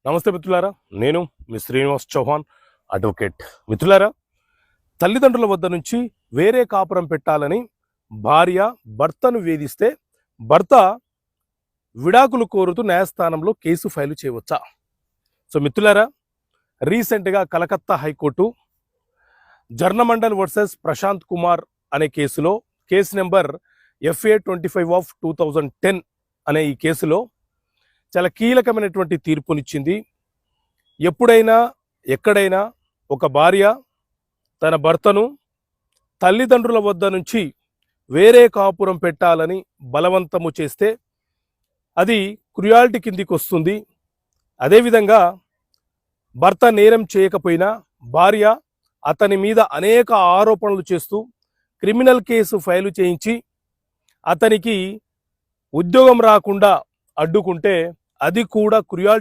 నమస్తే మిత్రులారా, నేను మీ శ్రీనివాస్ చౌహాన్ అడ్వకేట్. మిత్రులారా, తల్లిదండ్రుల వద్ద నుంచి వేరే కాపురం పెట్టాలని భార్య భర్తను వేధిస్తే భర్త విడాకులు కోరుతూ న్యాయస్థానంలో కేసు ఫైల్ చేయవచ్చా? సో మిత్రులారా, రీసెంట్గా కలకత్తా హైకోర్టు జర్నమండల్ వర్సెస్ ప్రశాంత్ కుమార్ అనే కేసులో కేసు నెంబర్ FA25/2010 అనే ఈ కేసులో చాలా కీలకమైనటువంటి తీర్పునిచ్చింది. ఎప్పుడైనా ఎక్కడైనా ఒక భార్య తన భర్తను తల్లిదండ్రుల వద్ద నుంచి వేరే కాపురం పెట్టాలని బలవంతము చేస్తే అది క్రుయాలిటీ కిందికి వస్తుంది. అదేవిధంగా భర్త నేరం చేయకపోయినా భార్య అతని మీద అనేక ఆరోపణలు చేస్తూ క్రిమినల్ కేసు ఫైలు చేయించి అతనికి ఉద్యోగం రాకుండా అడ్డుకుంటే అది కూడా క్రుయాలిటీ